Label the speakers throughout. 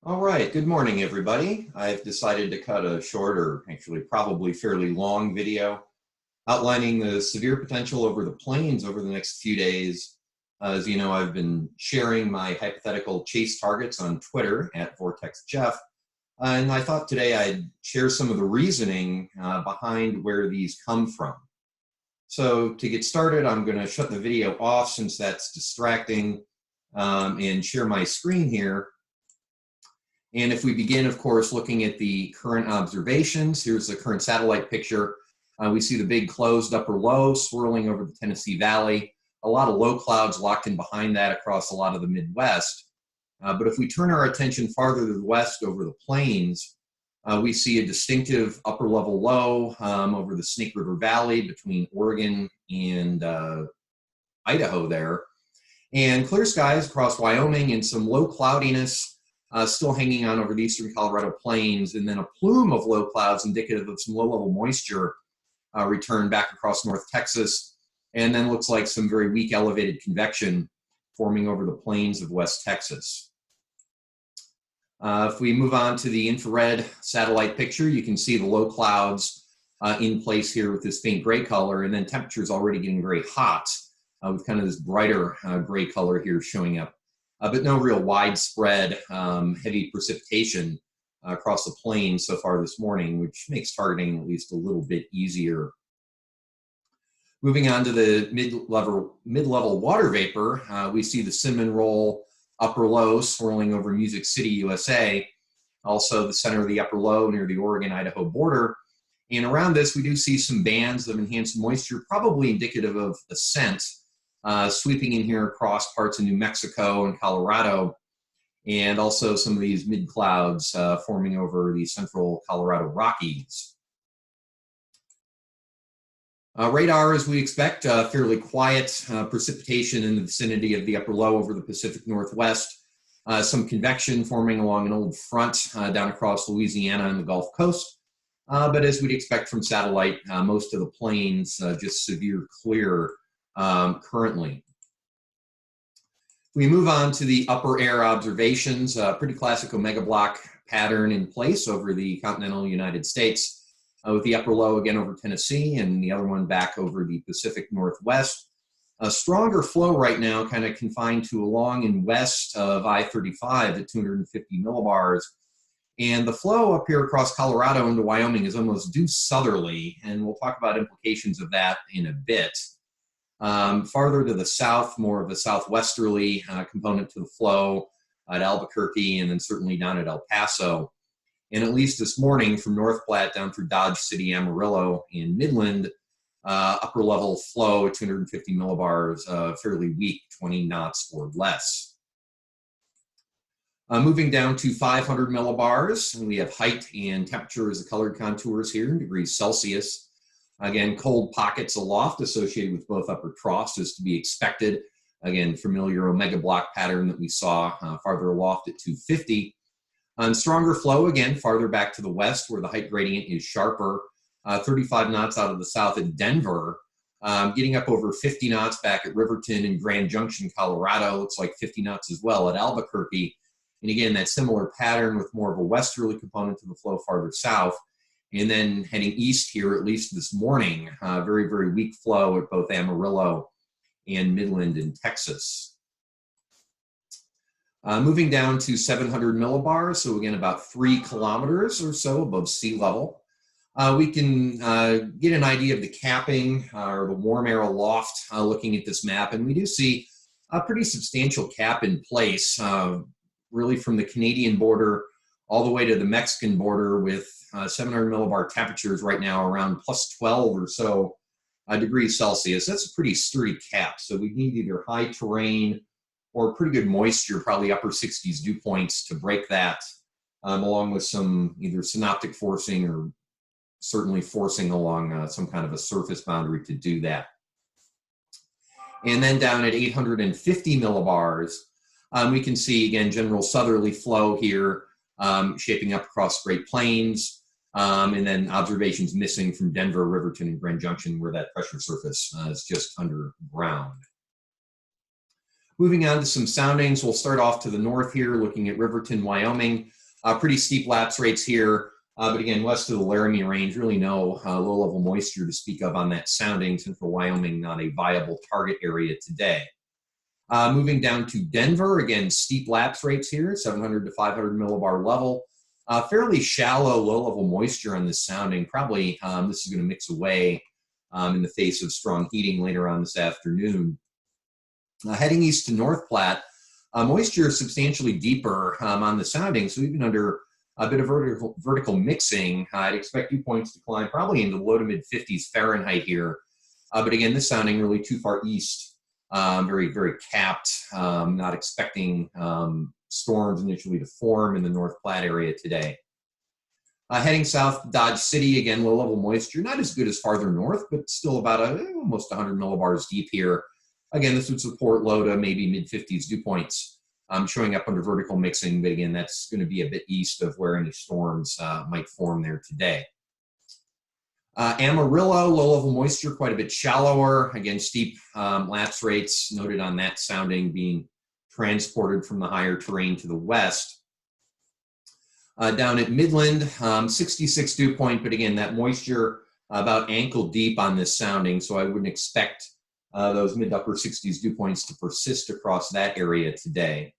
Speaker 1: All right, good morning, everybody. I've decided to cut a short, or actually probably fairly long video outlining the severe potential over the plains over the next few days. As you know, I've been sharing my hypothetical chase targets on Twitter at VortexJeff, and I thought today I'd share some of the reasoning behind where these come from. So to get started, I'm going to shut the video off since that's distracting and share my screen here. And if we begin, of course, looking at the current observations, here's the current satellite picture. We see the big closed upper low swirling over the Tennessee Valley. A lot of low clouds locked in behind that across a lot of the Midwest. But if we turn our attention farther to the west over the plains, we see a distinctive upper level low over the Snake River Valley between Oregon and Idaho there. And clear skies across Wyoming and some low cloudiness still hanging on over the eastern Colorado plains, and then a plume of low clouds indicative of some low-level moisture return back across North Texas, and then looks like some very weak elevated convection forming over the plains of West Texas. If we move on to the infrared satellite picture, you can see the low clouds in place here with this faint gray color, and then temperatures already getting very hot with kind of this brighter gray color here showing up. But no real widespread heavy precipitation across the plains so far this morning, which makes targeting at least a little bit easier. Moving on to the mid-level water vapor, we see the cinnamon roll upper low swirling over Music City, USA, also the center of the upper low near the Oregon-Idaho border. And around this, we do see some bands of enhanced moisture, probably indicative of ascent, sweeping in here across parts of New Mexico and Colorado, and also some of these mid-clouds forming over the central Colorado Rockies. Radar, as we expect, fairly quiet precipitation in the vicinity of the upper low over the Pacific Northwest. Some convection forming along an old front down across Louisiana and the Gulf Coast. But as we'd expect from satellite, most of the plains just severe clear currently. We move on to the upper air observations, pretty classic omega block pattern in place over the continental United States, with the upper low again over Tennessee and the other one back over the Pacific Northwest. A stronger flow right now kind of confined to along and west of I-35 at 250 millibars. And the flow up here across Colorado into Wyoming is almost due southerly, and we'll talk about implications of that in a bit. Farther to the south, more of a southwesterly component to the flow at Albuquerque and then certainly down at El Paso. And at least this morning from North Platte down through Dodge City, Amarillo, and Midland, upper level flow at 250 millibars, fairly weak, 20 knots or less. Moving down to 500 millibars, we have height and temperature as the colored contours here in degrees Celsius. Again, cold pockets aloft associated with both upper troughs is to be expected. Again, familiar omega block pattern that we saw farther aloft at 250. On stronger flow, again, farther back to the west where the height gradient is sharper, 35 knots out of the south at Denver, getting up over 50 knots back at Riverton and Grand Junction, Colorado. Looks like 50 knots as well at Albuquerque. And again, that similar pattern with more of a westerly component to the flow farther south. And then heading east here, at least this morning, very, very weak flow at both Amarillo and Midland in Texas. Moving down to 700 millibars, so again, about 3 kilometers or so above sea level. We can get an idea of the capping or the warm air aloft looking at this map, and we do see a pretty substantial cap in place, really from the Canadian border all the way to the Mexican border with 700 millibar temperatures right now around plus 12 or so degrees Celsius. That's a pretty sturdy cap, so we need either high terrain or pretty good moisture, probably upper 60s dew points to break that, along with some either synoptic forcing or certainly forcing along some kind of a surface boundary to do that. And then down at 850 millibars, we can see, again, general southerly flow here, shaping up across Great Plains, and then observations missing from Denver, Riverton, and Grand Junction, where that pressure surface is just underground. Moving on to some soundings, we'll start off to the north here, looking at Riverton, Wyoming. Pretty steep lapse rates here, but again, west of the Laramie Range, really no low-level moisture to speak of on that sounding. Central Wyoming, not a viable target area today. Moving down to Denver, again, steep lapse rates here, 700 to 500 millibar level. Fairly shallow, low-level moisture on this sounding. Probably this is going to mix away in the face of strong heating later on this afternoon. Heading east to North Platte, moisture is substantially deeper on the sounding, so even under a bit of vertical mixing, I'd expect dew points to climb probably into the low to mid 50s Fahrenheit here. But again, this sounding really too far east, very, very capped, not expecting storms initially to form in the North Platte area today. Heading south, Dodge City, again, low-level moisture, not as good as farther north, but still about almost 100 millibars deep here. Again, this would support low to maybe mid-50s dew points showing up under vertical mixing, but again, that's going to be a bit east of where any storms might form there today. Amarillo, low-level moisture, quite a bit shallower. Again, steep lapse rates noted on that sounding being transported from the higher terrain to the west. Down at Midland, 66 dew point, but again, that moisture about ankle deep on this sounding, so I wouldn't expect those mid to upper 60s dew points to persist across that area today.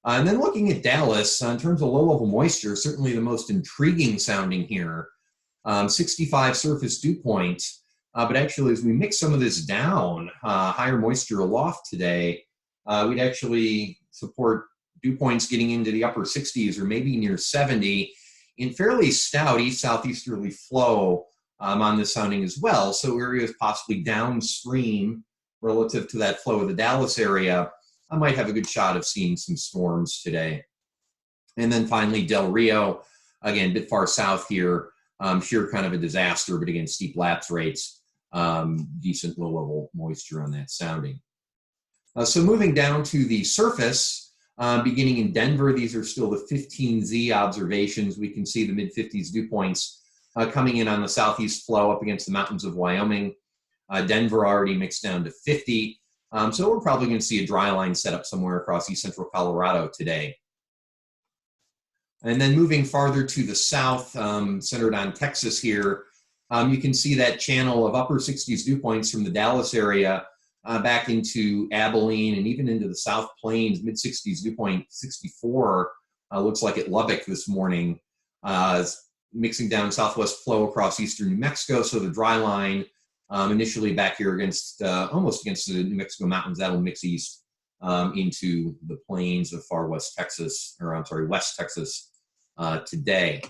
Speaker 1: And then looking at Dallas, in terms of low-level moisture, certainly the most intriguing sounding here, 65 surface dew point, but actually as we mix some of this down, higher moisture aloft today, we'd actually support dew points getting into the upper 60s or maybe near 70 in fairly stout east-southeasterly flow on this sounding as well. So areas possibly downstream relative to that flow of the Dallas area, I might have a good shot of seeing some storms today. And then finally, Del Rio, again, a bit far south here, sure kind of a disaster, but again, steep lapse rates, decent low-level moisture on that sounding. So moving down to the surface, beginning in Denver, these are still the 15Z observations. We can see the mid-50s dew points coming in on the southeast flow up against the mountains of Wyoming. Denver already mixed down to 50. So we're probably going to see a dry line set up somewhere across east central Colorado today. And then moving farther to the south, centered on Texas here, you can see that channel of upper 60s dew points from the Dallas area back into Abilene and even into the South Plains, mid 60s dew point, 64, looks like at Lubbock this morning, mixing down southwest flow across eastern New Mexico. So the dry line initially back here against, almost against the New Mexico mountains, that'll mix east into the plains of far west Texas, or I'm sorry, West Texas today.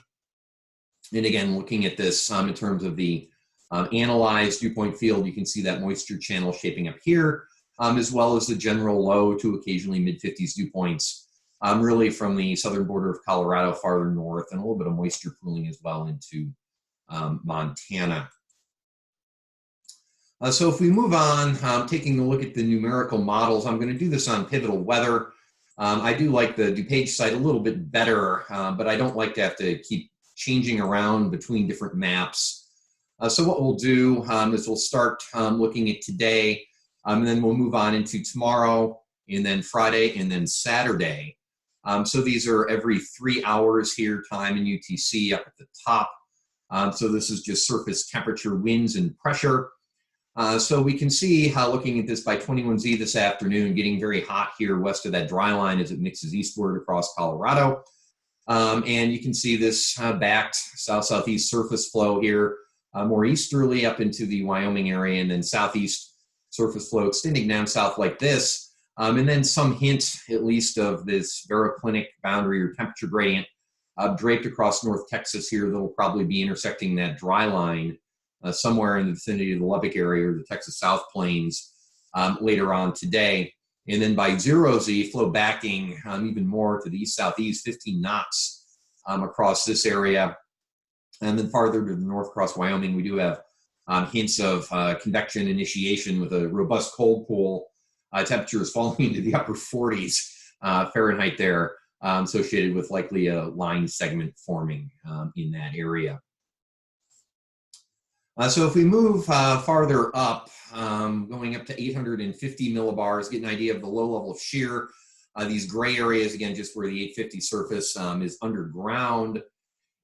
Speaker 1: And again, looking at this in terms of the analyzed dew point field, you can see that moisture channel shaping up here, as well as the general low to occasionally mid-50s dew points, really from the southern border of Colorado farther north, and a little bit of moisture pooling as well into Montana. So if we move on, taking a look at the numerical models, I'm going to do this on Pivotal Weather. I do like the DuPage site a little bit better, but I don't like to have to keep changing around between different maps. So what we'll do is we'll start looking at today, and then we'll move on into tomorrow, and then Friday, and then Saturday. So these are every 3 hours here, time in UTC up at the top. So this is just surface temperature, winds, and pressure. So we can see how looking at this by 21Z this afternoon, getting very hot here west of that dry line as it mixes eastward across Colorado. And you can see this backed south-southeast surface flow here, more easterly up into the Wyoming area, and then southeast surface flow extending down south like this. And then some hint, at least, of this baroclinic boundary or temperature gradient draped across North Texas here that'll probably be intersecting that dry line somewhere in the vicinity of the Lubbock area or the Texas South Plains later on today. And then by 0Z, flow backing even more to the east-southeast, 15 knots across this area. And then farther to the north across Wyoming, we do have hints of convection initiation with a robust cold pool. Temperatures falling into the upper 40s Fahrenheit there, associated with likely a line segment forming in that area. So if we move farther up, going up to 850 millibars, get an idea of the low level of shear. These gray areas, again, just where the 850 surface is underground.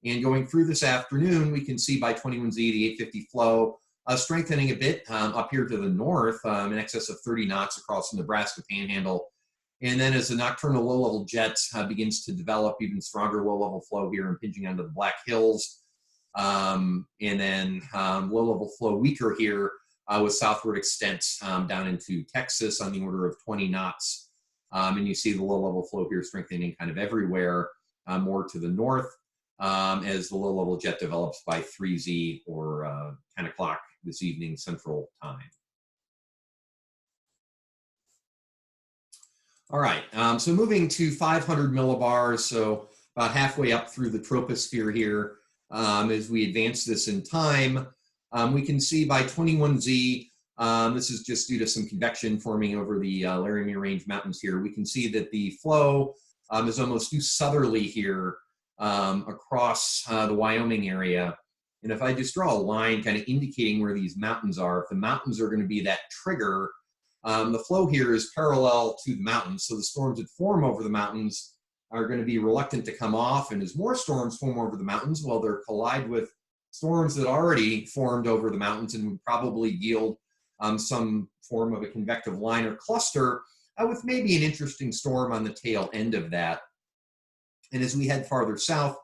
Speaker 1: And going through this afternoon, we can see by 21Z, the 850 flow strengthening a bit up here to the north, in excess of 30 knots across the Nebraska Panhandle. And then as the nocturnal low-level jet begins to develop, even stronger low-level flow here, impinging onto the Black Hills. And then low-level flow weaker here with southward extent down into Texas on the order of 20 knots. And you see the low-level flow here strengthening kind of everywhere, more to the north, as the low-level jet develops by 3Z or 10 o'clock this evening Central Time. All right, so moving to 500 millibars, so about halfway up through the troposphere here. As we advance this in time, we can see by 21Z, this is just due to some convection forming over the Laramie Range Mountains here. We can see that the flow is almost due southerly here across the Wyoming area. And if I just draw a line kind of indicating where these mountains are, if the mountains are going to be that trigger, the flow here is parallel to the mountains. So the storms that form over the mountains are going to be reluctant to come off. And as more storms form over the mountains, well, they'll collide with storms that already formed over the mountains and would probably yield some form of a convective line or cluster with maybe an interesting storm on the tail end of that. And as we head farther south,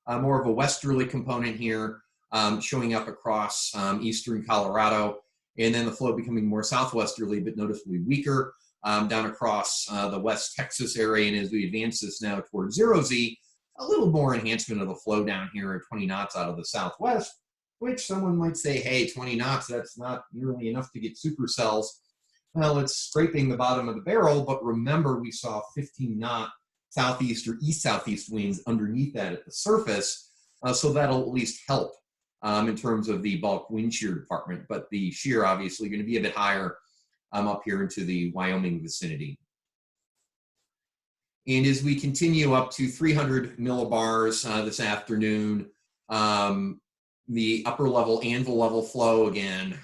Speaker 1: more of a westerly component here showing up across eastern Colorado, and then the flow becoming more southwesterly but noticeably weaker down across the West Texas area. And as we advance this now towards 0Z, a little more enhancement of the flow down here at 20 knots out of the southwest, which someone might say, hey, 20 knots, that's not nearly enough to get supercells. Well, it's scraping the bottom of the barrel, but remember we saw 15-knot southeast or east-southeast winds underneath that at the surface, so that'll at least help in terms of the bulk wind shear department, but the shear obviously going to be a bit higher up here into the Wyoming vicinity. And as we continue up to 300 millibars this afternoon, the upper level anvil level flow, again,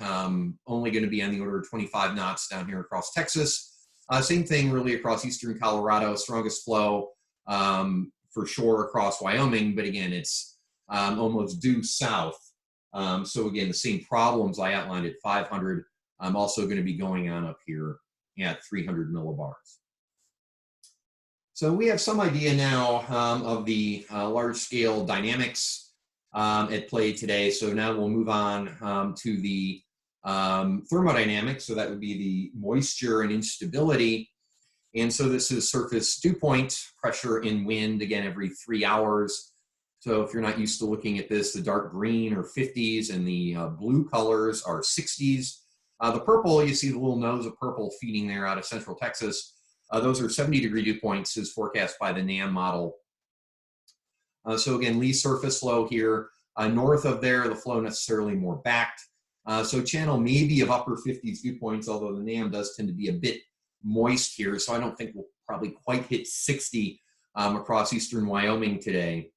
Speaker 1: only going to be on the order of 25 knots down here across Texas. Same thing really across eastern Colorado, strongest flow for sure across Wyoming, but again, it's almost due south. So again, the same problems I outlined at 500, also going to be going on up here at 300 millibars. So we have some idea now of the large-scale dynamics at play today. So now we'll move on to the thermodynamics. So that would be the moisture and instability. And so this is surface dew point, pressure and wind, again, every 3 hours. So if you're not used to looking at this, the dark green are 50s and the blue colors are 60s. The purple, you see the little nose of purple feeding there out of central Texas. Those are 70-degree dew points as forecast by the NAM model. So again, lee surface flow here. North of there, the flow necessarily more backed. So channel maybe of upper 50s dew points, although the NAM does tend to be a bit moist here. So I don't think we'll probably quite hit 60 across eastern Wyoming today.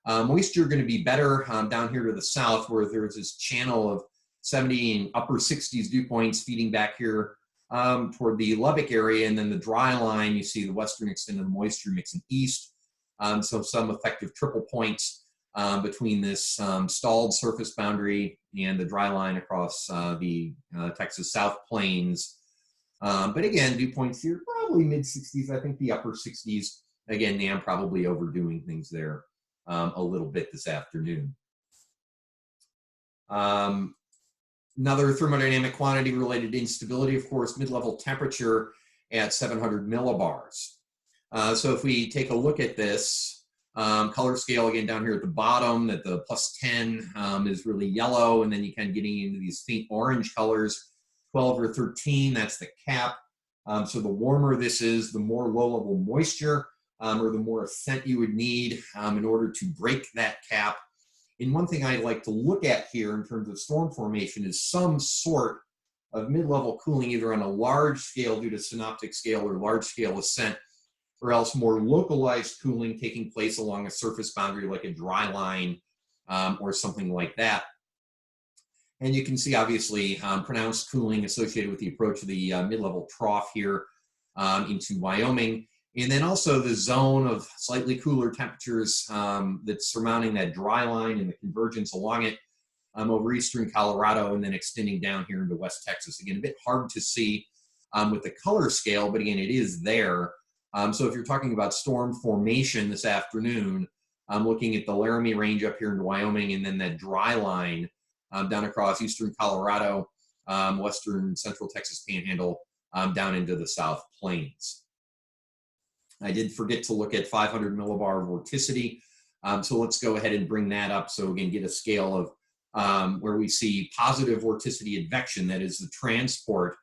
Speaker 1: Moisture going to be better down here to the south, where there's this channel of 70 and upper 60s dew points feeding back here toward the Lubbock area, and then the dry line, you see the western extent of the moisture mixing east. So some effective triple points between this stalled surface boundary and the dry line across the Texas South Plains. But again, dew points here, probably mid-60s, I think the upper 60s. Again, NAM probably overdoing things there a little bit this afternoon. Another thermodynamic quantity related to instability, of course, mid-level temperature at 700 millibars. So if we take a look at this color scale again down here at the bottom, that the +10 is really yellow, and then you kind of getting into these faint orange colors, 12 or 13, that's the cap. So the warmer this is, the more low-level moisture or the more ascent you would need in order to break that cap. And one thing I'd like to look at here in terms of storm formation is some sort of mid-level cooling, either on a large scale due to synoptic scale or large scale ascent, or else more localized cooling taking place along a surface boundary like a dry line or something like that. And you can see, obviously, pronounced cooling associated with the approach of the mid-level trough here into Wyoming. And then also the zone of slightly cooler temperatures that's surmounting that dry line and the convergence along it over eastern Colorado and then extending down here into West Texas. Again, a bit hard to see with the color scale, but again, it is there. So if you're talking about storm formation this afternoon, I'm looking at the Laramie Range up here into Wyoming and then that dry line down across eastern Colorado, western central Texas Panhandle, down into the South Plains. I did forget to look at 500 millibar vorticity. So let's go ahead and bring that up. So again, get a scale of where we see positive vorticity advection, that is the transport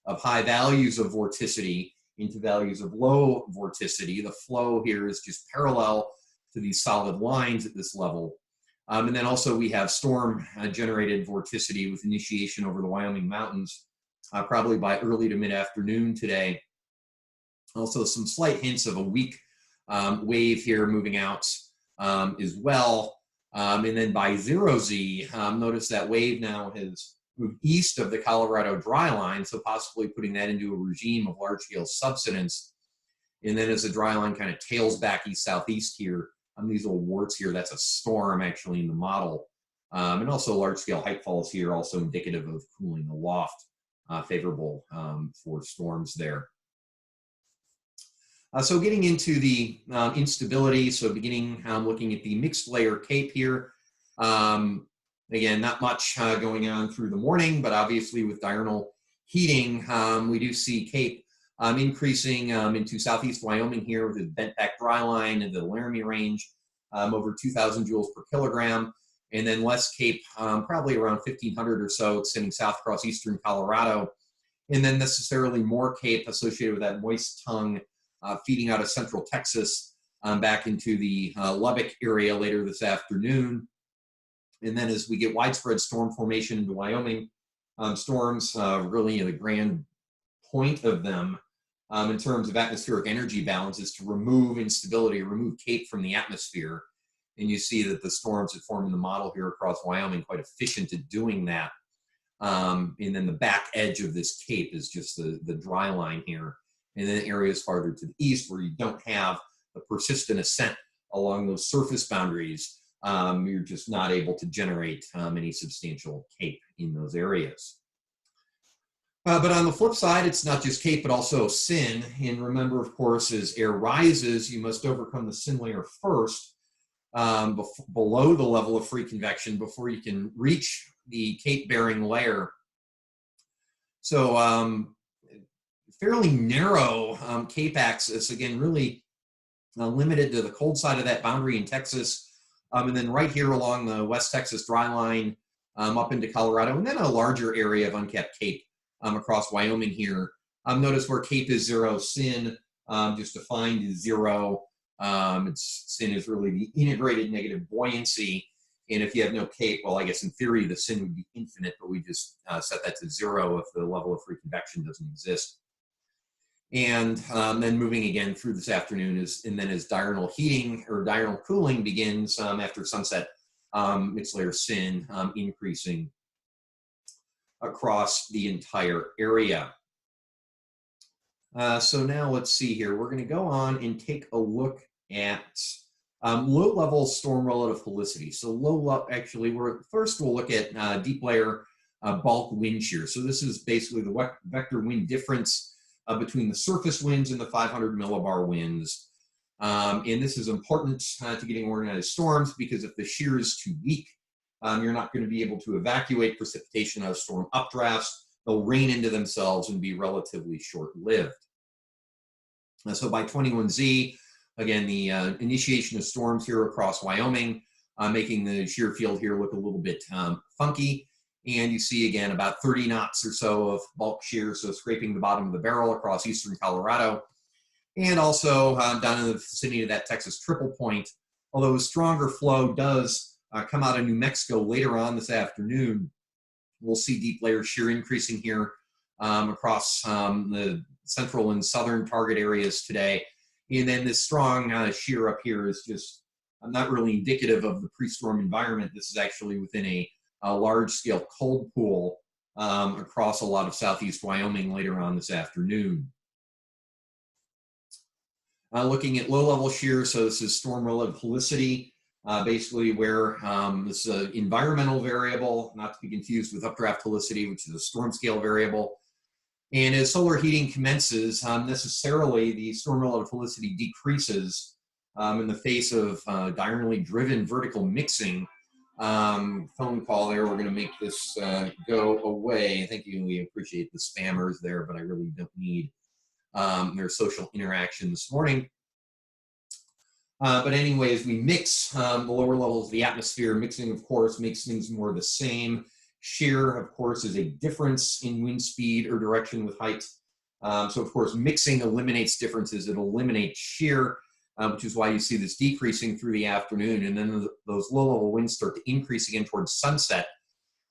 Speaker 1: of high values of vorticity into values of low vorticity. The flow here is just parallel to these solid lines at this level. And then also we have storm generated vorticity with initiation over the Wyoming mountains, probably by early to mid-afternoon today. Also some slight hints of a weak wave here moving out as well. And then by 0Z, notice that wave now has moved east of the Colorado dry line, so possibly putting that into a regime of large-scale subsidence. And then as the dry line kind of tails back east-southeast here, these little warts here, that's a storm actually in the model. And also large-scale height falls here, also indicative of cooling aloft, favorable for storms there. So getting into the instability, so beginning looking at the mixed layer cape here. Again, not much going on through the morning, but obviously with diurnal heating, we do see cape increasing into southeast Wyoming here with the bent back dry line and the Laramie Range over 2,000 joules per kilogram. And then less cape, probably around 1,500 or so, extending south across eastern Colorado. And then necessarily more cape associated with that moist tongue feeding out of central Texas back into the Lubbock area later this afternoon. And then as we get widespread storm formation into Wyoming, storms really the grand point of them in terms of atmospheric energy balance is to remove instability, remove cape from the atmosphere. And you see that the storms that form in the model here across Wyoming quite efficient at doing that. And then the back edge of this cape is just the dry line here. And then areas farther to the east where you don't have the persistent ascent along those surface boundaries, you're just not able to generate any substantial cape in those areas. But on the flip side, it's not just cape, but also sin. And remember, of course, as air rises, you must overcome the sin layer first, below the level of free convection before you can reach the cape-bearing layer. So fairly narrow cape axis, again, really limited to the cold side of that boundary in Texas. And then right here along the West Texas dry line up into Colorado, and then a larger area of uncapped cape across Wyoming here. Notice where cape is zero, sin just defined as zero. Sin is really the integrated negative buoyancy. And if you have no cape, well, I guess in theory the sin would be infinite, but we just set that to zero if the level of free convection doesn't exist. And then moving again through this afternoon and then as diurnal heating or diurnal cooling begins after sunset, mixed layer sin increasing across the entire area. So now let's see here. We're going to go on and take a look at low-level storm relative helicity. So actually, we'll look at deep layer bulk wind shear. So this is basically the vector wind difference between the surface winds and the 500 millibar winds. And this is important to getting organized storms because if the shear is too weak, you're not going to be able to evacuate precipitation out of storm updrafts. They'll rain into themselves and be relatively short-lived. So by 21Z, again, the initiation of storms here across Wyoming, making the shear field here look a little bit funky. And you see, again, about 30 knots or so of bulk shear, so scraping the bottom of the barrel across eastern Colorado. And also down in the vicinity of that Texas triple point, although a stronger flow does come out of New Mexico later on this afternoon, we'll see deep layer shear increasing here across the central and southern target areas today. And then this strong shear up here is just not really indicative of the pre-storm environment. This is actually within a a large-scale cold pool across a lot of southeast Wyoming later on this afternoon. Looking at low-level shear, so this is storm relative helicity, basically where this is an environmental variable, not to be confused with updraft helicity, which is a storm scale variable. And as solar heating commences, necessarily the storm relative helicity decreases in the face of diurnally driven vertical mixing. Phone call there, we're going to make this go away. Thank you, we appreciate the spammers there, but I really don't need their social interaction this morning. But anyways, we mix the lower levels of the atmosphere. Mixing, of course, makes things more the same. Shear, of course, is a difference in wind speed or direction with height. So, of course, mixing eliminates differences. It eliminates shear, which is why you see this decreasing through the afternoon. And then those low-level winds start to increase again towards sunset.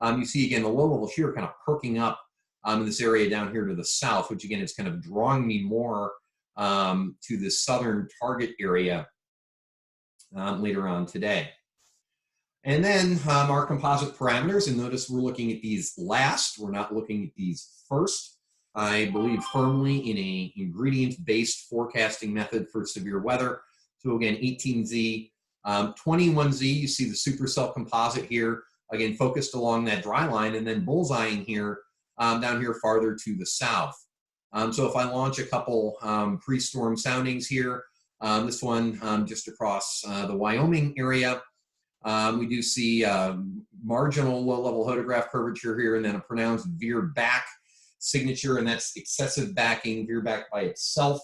Speaker 1: You see, again, the low-level shear kind of perking up in this area down here to the south, which, again, is kind of drawing me more to the southern target area later on today. And then our composite parameters, and notice we're looking at these last, we're not looking at these first. I believe firmly in a ingredient-based forecasting method for severe weather. So again, 18Z, 21Z, you see the supercell composite here, again, focused along that dry line, and then bullseyeing here, down here farther to the south. So if I launch a couple pre-storm soundings here, this one just across the Wyoming area, we do see marginal low-level hodograph curvature here, and then a pronounced veer back signature, and that's excessive backing. Veer back by itself,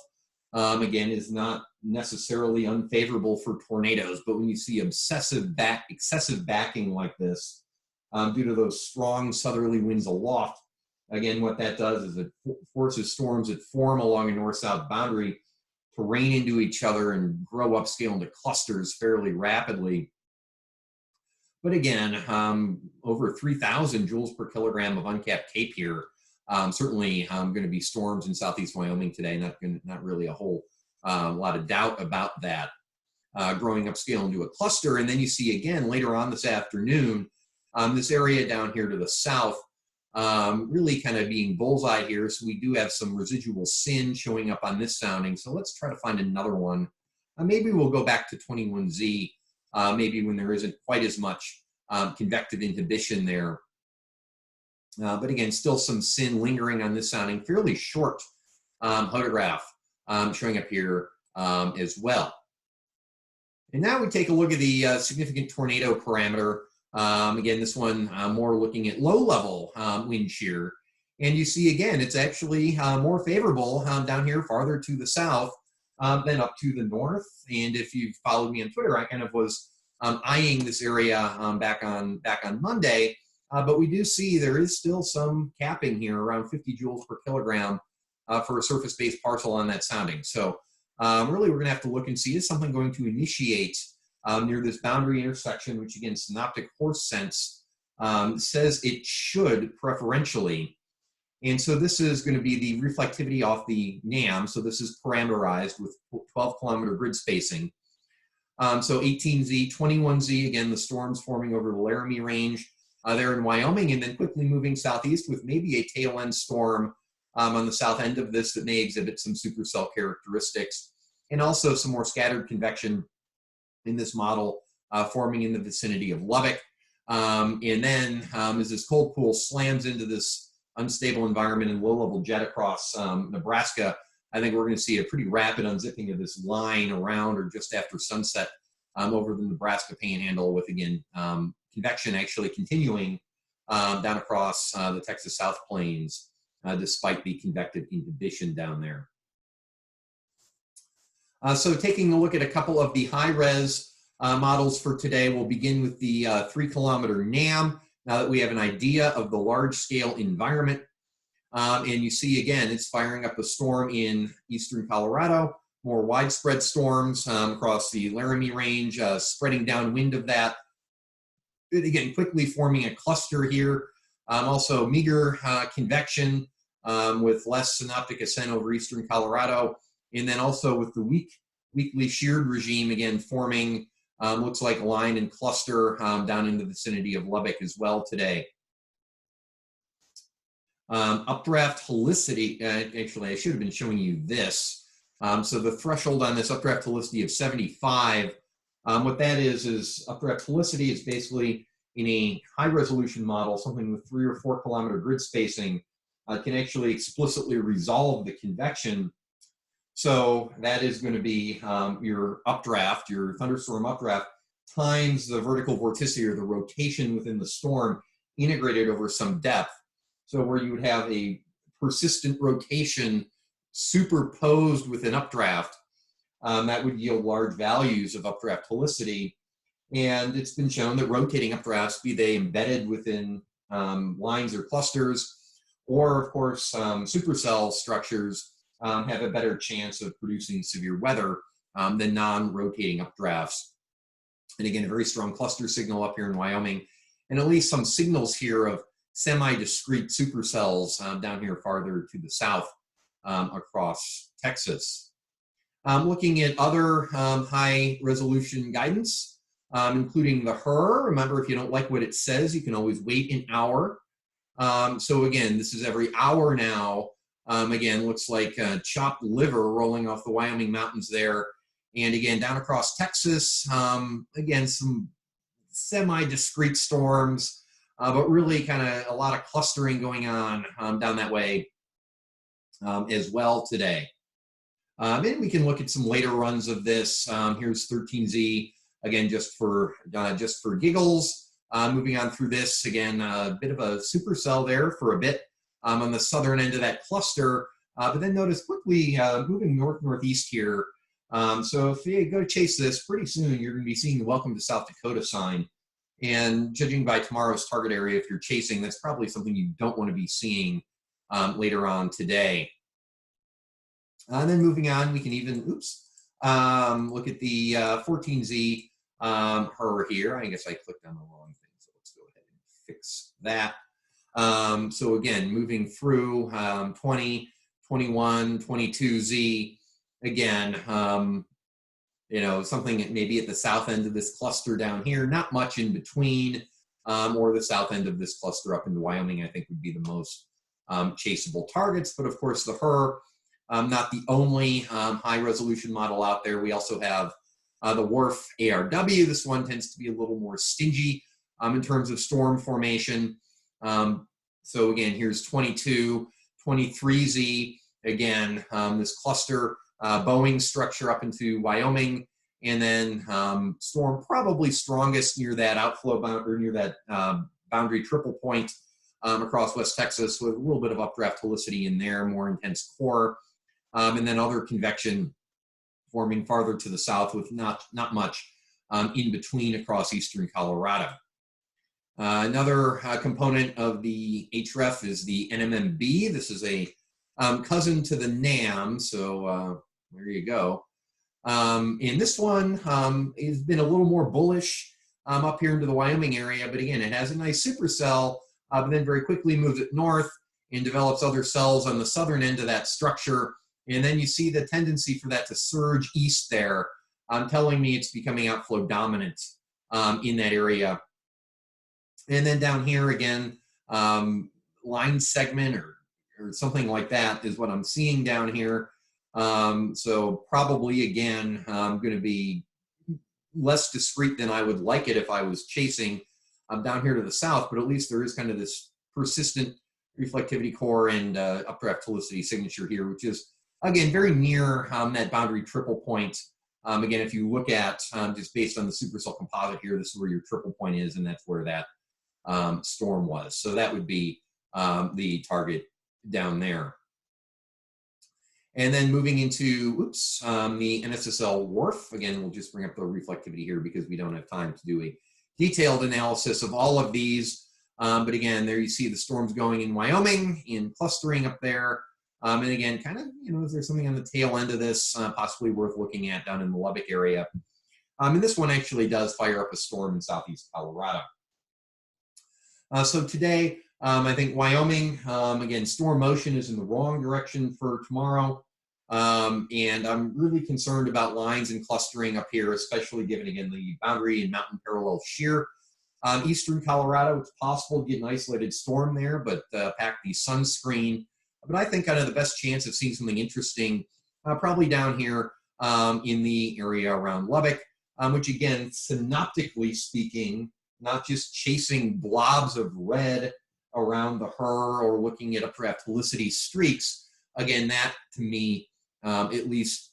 Speaker 1: again, is not necessarily unfavorable for tornadoes, but when you see excessive backing like this, due to those strong southerly winds aloft, again, what that does is it forces storms that form along a north-south boundary to rain into each other and grow upscale into clusters fairly rapidly. But again, over 3,000 joules per kilogram of uncapped CAPE here. Certainly going to be storms in southeast Wyoming today. Not really a whole lot of doubt about that. Growing upscale into a cluster. And then you see again later on this afternoon, this area down here to the south, really kind of being bullseye here. So we do have some residual sin showing up on this sounding. So let's try to find another one. Maybe we'll go back to 21Z. Maybe when there isn't quite as much convective inhibition there. But again, still some sin lingering on this sounding. Fairly short hodograph showing up here as well. And now we take a look at the significant tornado parameter. Again, this one more looking at low-level wind shear. And you see, again, it's actually more favorable down here farther to the south than up to the north. And if you've followed me on Twitter, I kind of was eyeing this area back on Monday. But we do see there is still some capping here, around 50 joules per kilogram for a surface-based parcel on that sounding. So really, we're going to have to look and see, is something going to initiate near this boundary intersection, which again, synoptic horse sense says it should preferentially. And so this is going to be the reflectivity off the NAM. So this is parameterized with 12-kilometer grid spacing. So 18Z, 21Z, again, the storms forming over the Laramie Range there in Wyoming, and then quickly moving southeast with maybe a tail end storm on the south end of this that may exhibit some supercell characteristics, and also some more scattered convection in this model forming in the vicinity of Lubbock. And then as this cold pool slams into this unstable environment and low-level jet across Nebraska, I think we're going to see a pretty rapid unzipping of this line around or just after sunset over the Nebraska Panhandle, with, again, convection actually continuing down across the Texas South Plains, despite the convective inhibition down there. So taking a look at a couple of the high-res models for today, we'll begin with the 3-kilometer NAM, now that we have an idea of the large-scale environment. And you see, again, it's firing up a storm in eastern Colorado, more widespread storms across the Laramie Range, spreading downwind of that. And again, quickly forming a cluster here. Also meager convection with less synoptic ascent over eastern Colorado. And then also with the weekly sheared regime, again, forming Looks like line and cluster down in the vicinity of Lubbock as well today. Updraft helicity, actually I should have been showing you this. So the threshold on this updraft helicity of 75, what that is updraft helicity is basically in a high resolution model, something with 3 or 4 kilometer grid spacing, can actually explicitly resolve the convection. So that is going to be your updraft, your thunderstorm updraft, times the vertical vorticity or the rotation within the storm integrated over some depth. So where you would have a persistent rotation superposed with an updraft, that would yield large values of updraft helicity. And it's been shown that rotating updrafts, be they embedded within lines or clusters, or of course supercell structures, have a better chance of producing severe weather than non-rotating updrafts. And again, a very strong cluster signal up here in Wyoming, and at least some signals here of semi-discrete supercells down here farther to the south across Texas. Looking at other high resolution guidance, including the HRRR. Remember, if you don't like what it says, you can always wait an hour. So again, this is every hour now. Again, looks like chopped liver rolling off the Wyoming mountains there. And again, down across Texas, again, some semi-discrete storms, but really kind of a lot of clustering going on down that way as well today. And we can look at some later runs of this. Here's 13Z, again, just for giggles. Moving on through this, again, a bit of a supercell there for a bit on the southern end of that cluster. But then notice quickly moving north-northeast here. So if you go chase this, pretty soon you're going to be seeing the Welcome to South Dakota sign. And judging by tomorrow's target area, if you're chasing, that's probably something you don't want to be seeing later on today. And then moving on, we can even, look at the 14Z HRRR here. I guess I clicked on the wrong thing, so let's go ahead and fix that. So again, moving through 20, 21, 22Z, again, you know, something maybe at the south end of this cluster down here, not much in between, or the south end of this cluster up into Wyoming, I think would be the most chaseable targets. But of course, the HRRR, not the only high resolution model out there. We also have the WRF ARW. This one tends to be a little more stingy in terms of storm formation. So again, here's 22, 23Z. Again, this cluster Boeing structure up into Wyoming, and then storm probably strongest near that outflow boundary, or near that boundary triple point across West Texas, with a little bit of updraft helicity in there, more intense core, and then other convection forming farther to the south with not much in between across eastern Colorado. Another component of the HREF is the NMMB. This is a cousin to the NAM, so there you go. And this one has been a little more bullish up here into the Wyoming area, but again, it has a nice supercell, but then very quickly moves it north and develops other cells on the southern end of that structure. And then you see the tendency for that to surge east there, telling me it's becoming outflow dominant in that area. And then down here again, line segment or something like that is what I'm seeing down here. So probably again, going to be less discrete than I would like it if I was chasing down here to the south, but at least there is kind of this persistent reflectivity core and updraft helicity signature here, which is again very near that boundary triple point. Again, if you look at just based on the supercell composite here, this is where your triple point is, and that's where that storm was. So that would be the target down there. And then moving into, the NSSL WRF. Again, we'll just bring up the reflectivity here because we don't have time to do a detailed analysis of all of these. But again, there you see the storms going in Wyoming, in clustering up there. And again, kind of, you know, is there something on the tail end of this possibly worth looking at down in the Lubbock area? And this one actually does fire up a storm in southeast Colorado. So today, I think Wyoming, again, storm motion is in the wrong direction for tomorrow. And I'm really concerned about lines and clustering up here, especially given, again, the boundary and mountain parallel shear. Eastern Colorado, it's possible to get an isolated storm there, but pack the sunscreen. But I think kind of the best chance of seeing something interesting probably down here in the area around Lubbock, which again, synoptically speaking, not just chasing blobs of red around the HRRR or looking at perhaps helicity streaks. Again, that to me at least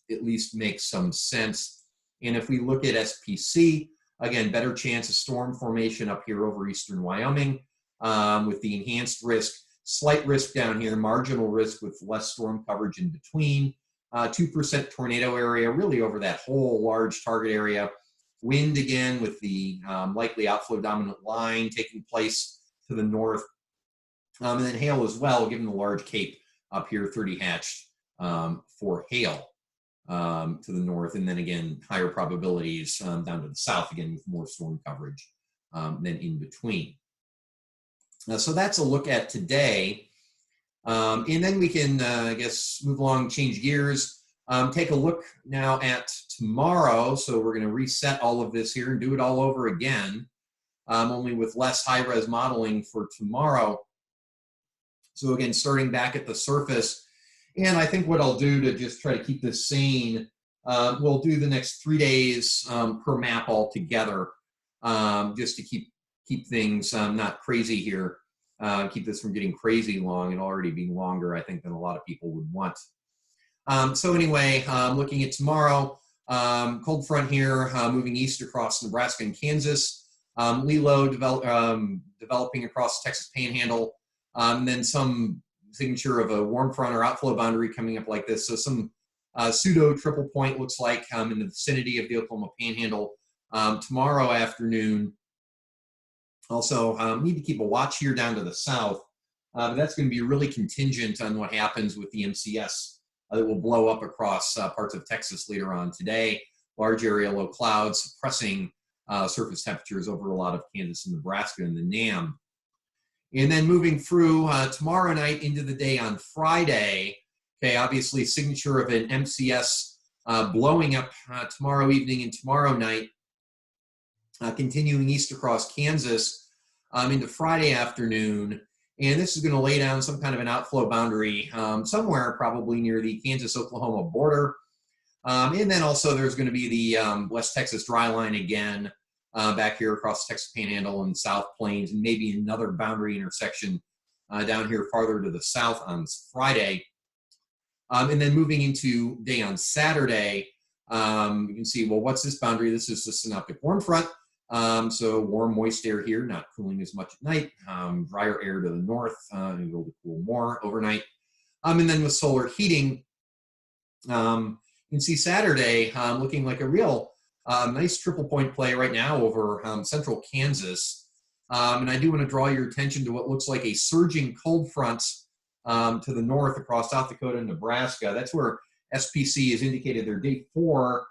Speaker 1: makes some sense. And if we look at SPC, again, better chance of storm formation up here over eastern Wyoming with the enhanced risk, slight risk down here, marginal risk with less storm coverage in between, 2% tornado area really over that whole large target area. Wind again with the likely outflow dominant line taking place to the north. And then hail as well, given the large cape up here, 30 hatched for hail to the north. And then again, higher probabilities down to the south, again, with more storm coverage than in between. So that's a look at today. And then we can, I guess, move along, change gears, take a look now at tomorrow. So we're going to reset all of this here and do it all over again, only with less high-res modeling for tomorrow. So again, starting back at the surface, and I think what I'll do to just try to keep this sane, we'll do the next 3 days per map altogether, just to keep things not crazy here, keep this from getting crazy long and already being longer, I think, than a lot of people would want. So anyway, looking at tomorrow, cold front here, moving east across Nebraska and Kansas, Lilo developing across the Texas Panhandle, and then some signature of a warm front or outflow boundary coming up like this. So some pseudo triple point looks like in the vicinity of the Oklahoma Panhandle tomorrow afternoon. Also need to keep a watch here down to the south. But that's going to be really contingent on what happens with the MCS that will blow up across parts of Texas later on today. Large area low clouds suppressing surface temperatures over a lot of Kansas and Nebraska and the NAM. And then moving through tomorrow night into the day on Friday, okay, obviously signature of an MCS blowing up tomorrow evening and tomorrow night, continuing east across Kansas into Friday afternoon. And this is going to lay down some kind of an outflow boundary somewhere probably near the Kansas-Oklahoma border. And then also there's going to be the West Texas dry line again, back here across the Texas Panhandle and South Plains, and maybe another boundary intersection down here farther to the south on Friday. And then moving into day on Saturday, you can see, well, what's this boundary? This is the synoptic warm front. So warm, moist air here, not cooling as much at night. Drier air to the north, and it'll cool more overnight. And then with solar heating, you can see Saturday looking like a real nice triple point play right now over central Kansas. And I do want to draw your attention to what looks like a surging cold front to the north across South Dakota and Nebraska. That's where SPC has indicated their day 4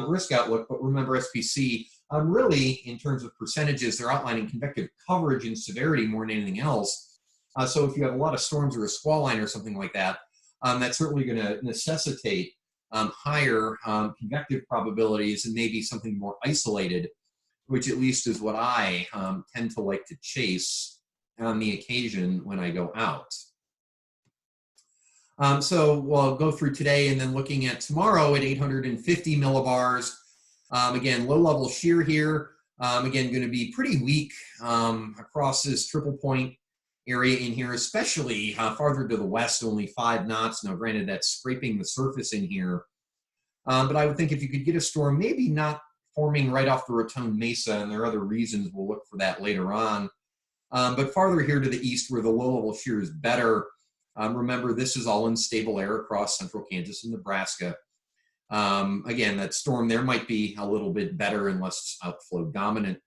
Speaker 1: risk outlook. But remember, SPC, really, in terms of percentages, they're outlining convective coverage and severity more than anything else. So if you have a lot of storms or a squall line or something like that, that's certainly going to necessitate higher convective probabilities and maybe something more isolated, which at least is what I tend to like to chase on the occasion when I go out. So we'll go through today and then looking at tomorrow at 850 millibars. Again, low level shear here. Again, going to be pretty weak across this triple point area in here, especially farther to the west, only 5 knots. Now, granted, that's scraping the surface in here. But I would think if you could get a storm, maybe not forming right off the Raton Mesa, and there are other reasons, we'll look for that later on. But farther here to the east where the low level shear is better, remember, this is all unstable air across central Kansas and Nebraska. Again, that storm there might be a little bit better and less outflow dominant.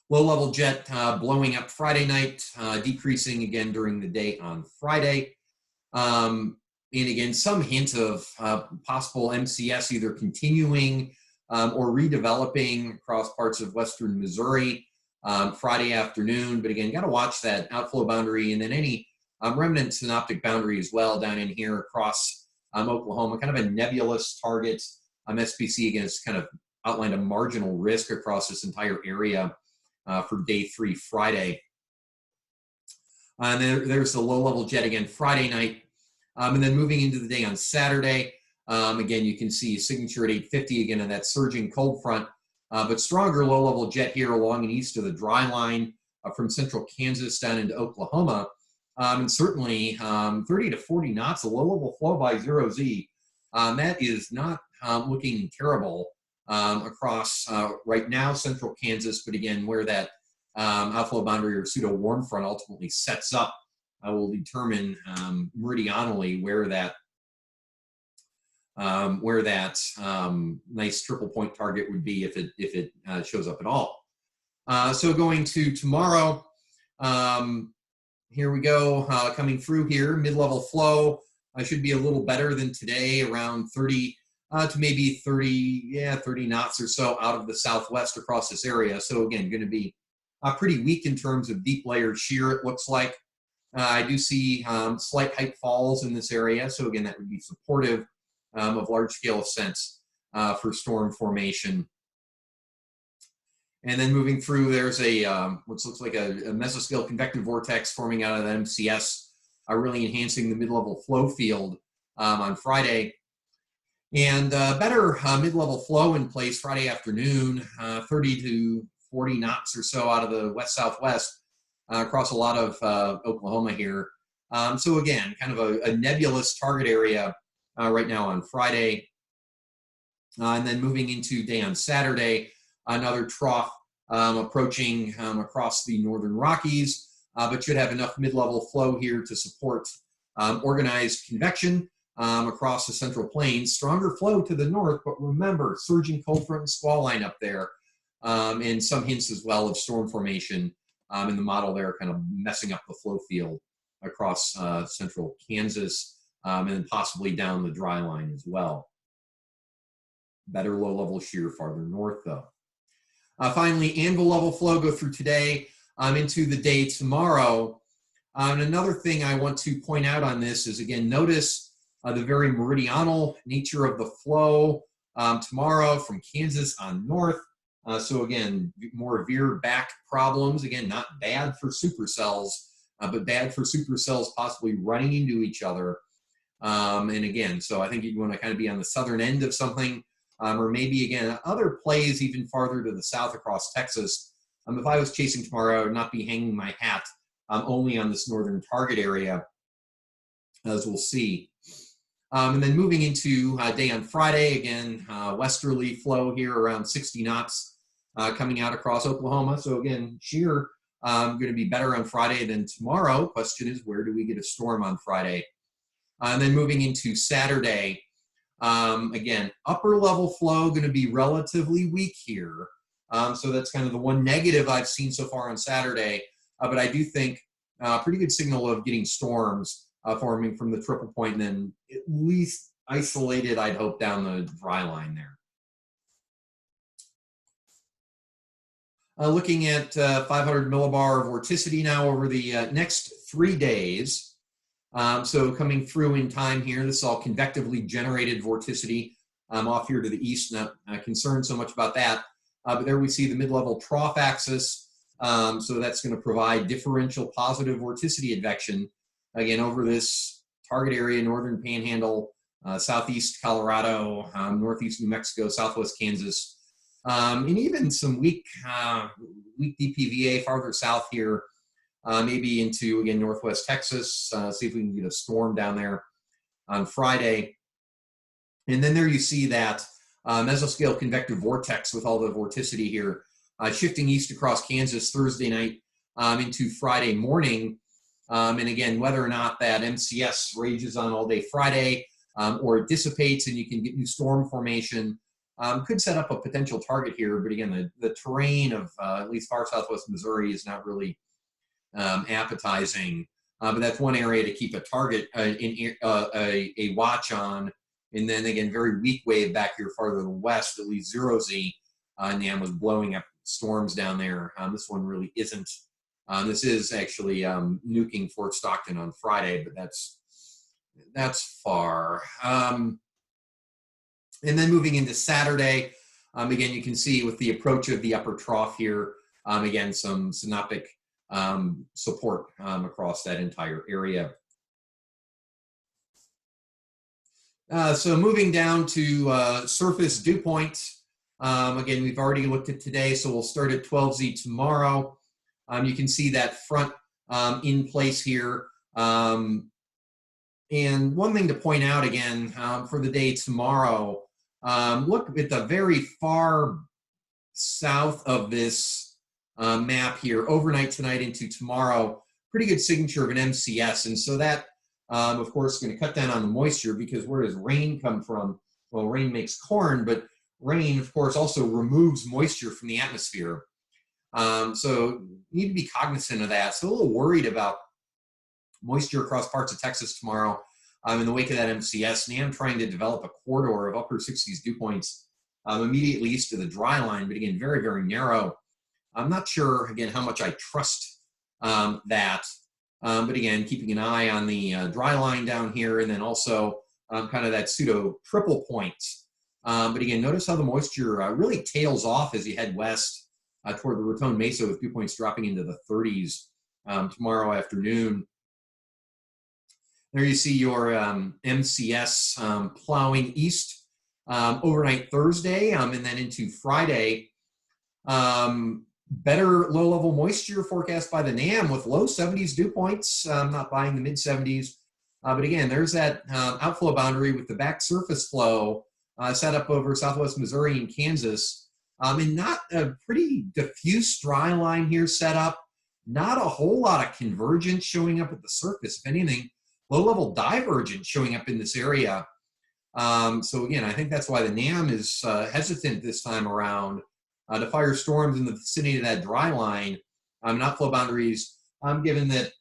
Speaker 1: Low-level jet blowing up Friday night, decreasing again during the day on Friday. And again, some hint of possible MCS either continuing or redeveloping across parts of western Missouri Friday afternoon. But again, got to watch that outflow boundary and then any remnant synoptic boundary as well down in here across Oklahoma, kind of a nebulous target. SPC, again, has kind of outlined a marginal risk across this entire area for day 3, Friday. And there's the low-level jet again Friday night. And then moving into the day on Saturday, again, you can see signature at 850 again on that surging cold front, but stronger low-level jet here along and east of the dry line from central Kansas down into Oklahoma. And certainly 30 to 40 knots, a low-level flow by 0Z. That is not looking terrible across right now central Kansas, but again, where that outflow boundary or pseudo warm front ultimately sets up will determine meridionally where that nice triple point target would be if it shows up at all. So going to tomorrow, here we go, coming through here, mid-level flow should be a little better than today, around 30 to maybe 30 knots or so out of the southwest across this area. So again, going to be pretty weak in terms of deep layer shear, it looks like. I do see slight height falls in this area. So again, that would be supportive of large-scale ascents for storm formation. And then moving through, there's a what looks like a mesoscale convective vortex forming out of the MCS, really enhancing the mid-level flow field on Friday. And better mid-level flow in place Friday afternoon, 30 to 40 knots or so out of the west-southwest across a lot of Oklahoma here. So again, kind of a nebulous target area right now on Friday. And then moving into day on Saturday, another trough approaching across the northern Rockies, but should have enough mid-level flow here to support organized convection across the central plains. Stronger flow to the north, but remember, surging cold front and squall line up there, and some hints as well of storm formation in the model there, kind of messing up the flow field across central Kansas and then possibly down the dry line as well. Better low-level shear farther north, though. Finally, anvil level flow go through today into the day tomorrow. And another thing I want to point out on this is, again, notice the very meridional nature of the flow tomorrow from Kansas on north. So again, more veer back problems. Again, not bad for supercells, but bad for supercells possibly running into each other. And again, so I think you'd want to kind of be on the southern end of something. Or maybe, again, other plays even farther to the south across Texas. If I was chasing tomorrow, I would not be hanging my hat only on this northern target area, as we'll see. And then moving into day on Friday, again, westerly flow here around 60 knots coming out across Oklahoma. So again, shear going to be better on Friday than tomorrow. Question is, where do we get a storm on Friday? And then moving into Saturday, again, upper level flow going to be relatively weak here. So that's kind of the one negative I've seen so far on Saturday. But I do think pretty good signal of getting storms forming from the triple point and then at least isolated, I'd hope, down the dry line there. Looking at 500 millibar vorticity now over the next 3 days. So coming through in time here, this is all convectively generated vorticity off here to the east, not concerned so much about that. But there we see the mid-level trough axis. So that's going to provide differential positive vorticity advection, again, over this target area, northern panhandle, southeast Colorado, northeast New Mexico, southwest Kansas, and even some weak DPVA farther south here. Maybe into, again, northwest Texas, see if we can get a storm down there on Friday. And then there you see that mesoscale convective vortex with all the vorticity here, shifting east across Kansas Thursday night into Friday morning. And again, whether or not that MCS rages on all day Friday or it dissipates and you can get new storm formation, could set up a potential target here. But again, the terrain of at least far southwest Missouri is not really appetizing, but that's one area to keep a target a watch on. And then again, very weak wave back here farther west, at least 0Z, NAM was blowing up storms down there. This one really isn't. This is actually nuking Fort Stockton on Friday, but that's That's far. And then moving into Saturday, again, you can see with the approach of the upper trough here, again, some synoptic support across that entire area. So moving down to surface dew points. Again, we've already looked at today, so we'll start at 12Z tomorrow. You can see that front in place here. And one thing to point out again for the day tomorrow, look at the very far south of this map here, overnight tonight into tomorrow, pretty good signature of an MCS. And so that, of course, is going to cut down on the moisture, because where does rain come from? Well, rain makes corn, but rain, of course, also removes moisture from the atmosphere. So you need to be cognizant of that. So a little worried about moisture across parts of Texas tomorrow in the wake of that MCS. And I'm trying to develop a corridor of upper 60s dew points immediately east of the dry line, but again, very, very narrow. I'm not sure, again, how much I trust that. But again, keeping an eye on the dry line down here, and then also kind of that pseudo triple point. But again, notice how the moisture really tails off as you head west toward the Raton Mesa, with dew points dropping into the 30s tomorrow afternoon. There you see your MCS plowing east overnight Thursday, and then into Friday. Better low-level moisture forecast by the NAM with low 70s dew points. Not buying the mid-70s. But again, there's that outflow boundary with the back surface flow set up over southwest Missouri and Kansas. And not a pretty diffuse dry line here set up. Not a whole lot of convergence showing up at the surface. If anything, low-level divergence showing up in this area. So again, I think that's why the NAM is hesitant this time around to fire storms in the vicinity of that dry line, not flow boundaries, given that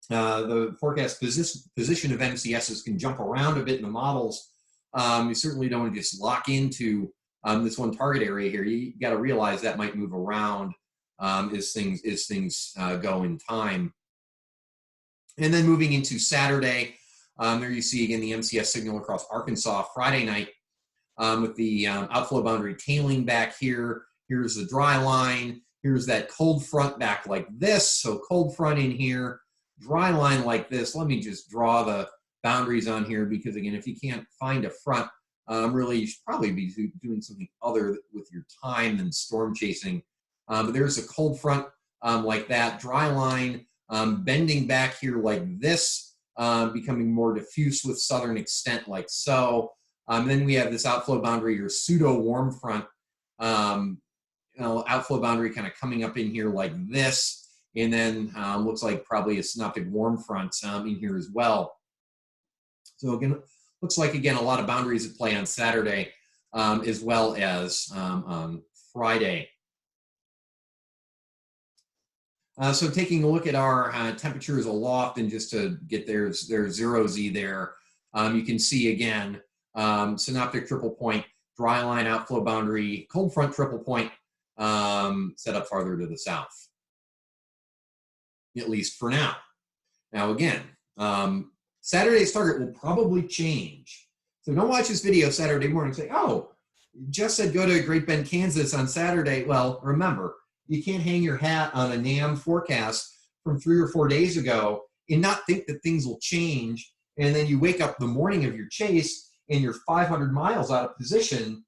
Speaker 1: the forecast position of MCSs can jump around a bit in the models. You certainly don't want to just lock into this one target area here. You got to realize that might move around as things go in time. And then moving into Saturday, there you see again the MCS signal across Arkansas Friday night with the outflow boundary tailing back here. Here's the dry line. Here's that cold front back like this. So cold front in here, dry line like this. Let me just draw the boundaries on here, because again, if you can't find a front, really you should probably be doing something other with your time than storm chasing. But there's a cold front like that, dry line bending back here like this, becoming more diffuse with southern extent like so. Then we have this outflow boundary or pseudo warm front, outflow boundary kind of coming up in here like this, and then looks like probably a synoptic warm front in here as well. So again, looks like again a lot of boundaries at play on Saturday as well as on Friday. So taking a look at our temperatures aloft, and just to get there's 0Z there, you can see again synoptic triple point, dry line outflow boundary, cold front triple point set up farther to the south, at least for now. Now again, Saturday's target will probably change. So don't watch this video Saturday morning and say, oh, Jeff said go to Great Bend, Kansas on Saturday. Well, remember, you can't hang your hat on a NAM forecast from 3 or 4 days ago and not think that things will change. And then you wake up the morning of your chase and you're 500 miles out of position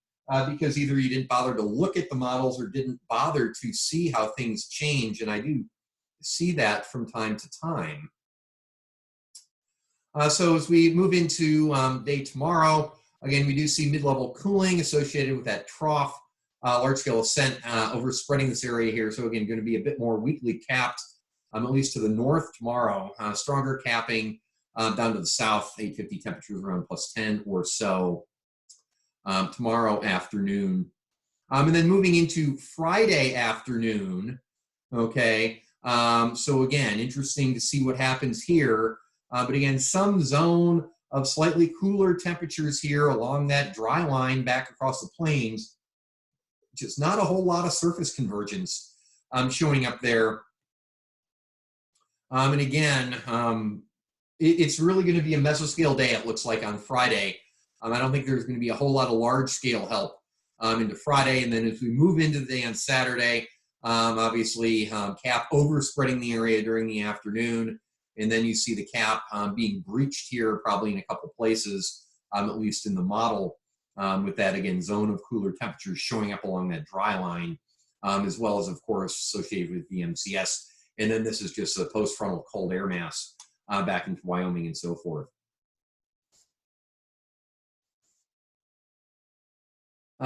Speaker 1: because either you didn't bother to look at the models or didn't bother to see how things change. And I do see that from time to time. So as we move into day tomorrow, again, we do see mid-level cooling associated with that trough, large-scale ascent over spreading this area here. So again, going to be a bit more weakly capped, at least to the north tomorrow. Stronger capping down to the south, 850 temperatures around +10 or so tomorrow afternoon. And then moving into Friday afternoon, okay, so again, interesting to see what happens here. But again, some zone of slightly cooler temperatures here along that dry line back across the plains. Just not a whole lot of surface convergence showing up there. And again, it's really going to be a mesoscale day, it looks like, on Friday. I don't think there's going to be a whole lot of large-scale help into Friday. And then as we move into the day on Saturday, obviously cap overspreading the area during the afternoon. And then you see the cap being breached here probably in a couple places, at least in the model, with that, again, zone of cooler temperatures showing up along that dry line, as well as, of course, associated with the MCS. And then this is just a post-frontal cold air mass back into Wyoming and so forth.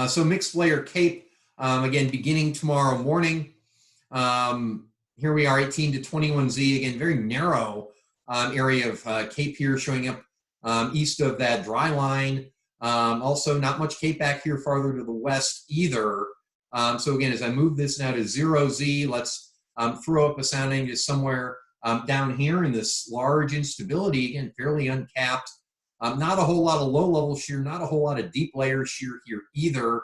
Speaker 1: So mixed layer cape, again, beginning tomorrow morning. Here we are, 18 to 21Z, again, very narrow area of cape here showing up east of that dry line. Also, not much cape back here farther to the west either. So again, as I move this now to 0Z, let's throw up a sounding just somewhere down here in this large instability, again, fairly uncapped. Not a whole lot of low-level shear, not a whole lot of deep layer shear here either.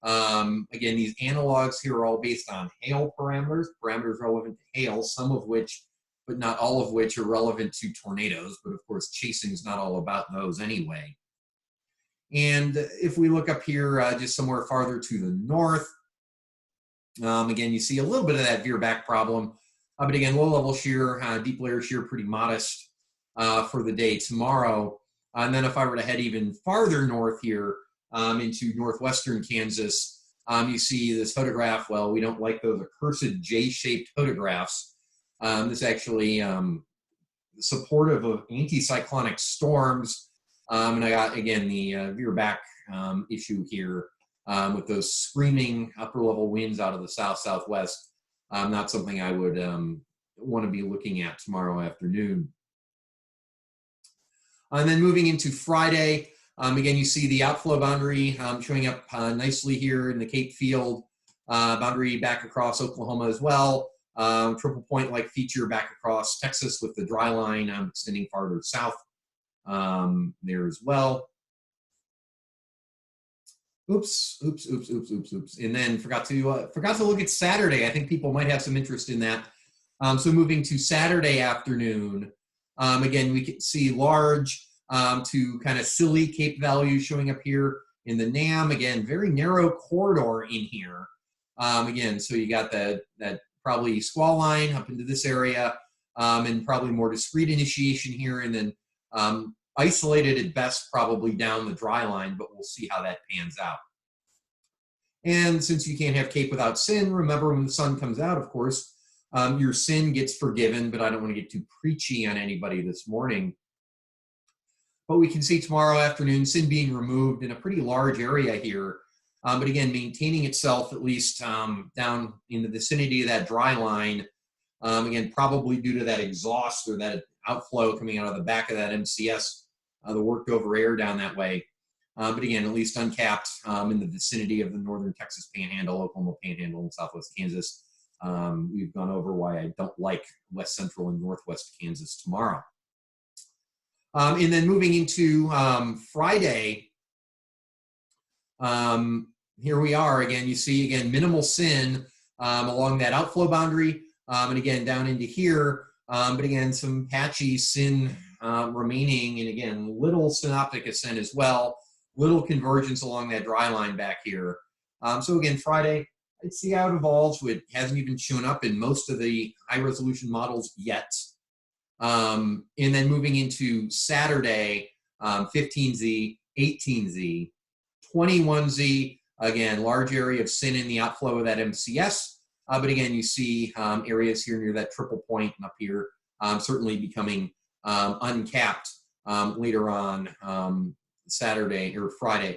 Speaker 1: Again, these analogs here are all based on hail parameters relevant to hail, some of which, but not all of which, are relevant to tornadoes. But of course, chasing is not all about those anyway. And if we look up here, just somewhere farther to the north, again, you see a little bit of that veer back problem. But again, low-level shear, deep layer shear, pretty modest for the day tomorrow. And then if I were to head even farther north here into northwestern Kansas, you see this photograph. Well, we don't like those accursed J-shaped photographs. This actually supportive of anticyclonic storms. And I got, again, the veer back issue here with those screaming upper-level winds out of the south-southwest. Not something I would want to be looking at tomorrow afternoon. And then moving into Friday, again, you see the outflow boundary showing up nicely here in the Cape Field, boundary back across Oklahoma as well. Triple point-like feature back across Texas with the dry line extending farther south there as well. Oops. And then forgot to look at Saturday. I think people might have some interest in that. So moving to Saturday afternoon, again, we can see large to kind of silly cape values showing up here in the NAM. Again, very narrow corridor in here. Again, so you got that probably squall line up into this area, and probably more discrete initiation here, and then isolated at best probably down the dry line, but we'll see how that pans out. And since you can't have cape without sin, remember when the sun comes out, of course, your sin gets forgiven, but I don't want to get too preachy on anybody this morning. But we can see tomorrow afternoon sin being removed in a pretty large area here. But again, maintaining itself at least down in the vicinity of that dry line. Again, probably due to that exhaust or that outflow coming out of the back of that MCS, the worked over air down that way. But again, at least uncapped in the vicinity of the northern Texas Panhandle, Oklahoma Panhandle, and southwest Kansas. We've gone over why I don't like west central and northwest Kansas tomorrow. And then moving into Friday, here we are again. You see again minimal sin along that outflow boundary, and again down into here. But again, some patchy sin remaining, and again little synoptic ascent as well. Little convergence along that dry line back here. So again, Friday, I'd see how it evolves. It hasn't even shown up in most of the high-resolution models yet. And then moving into Saturday, 15Z, 18Z, 21Z, again, large area of sin in the outflow of that MCS. But again, you see areas here near that triple point and up here certainly becoming uncapped later on Saturday or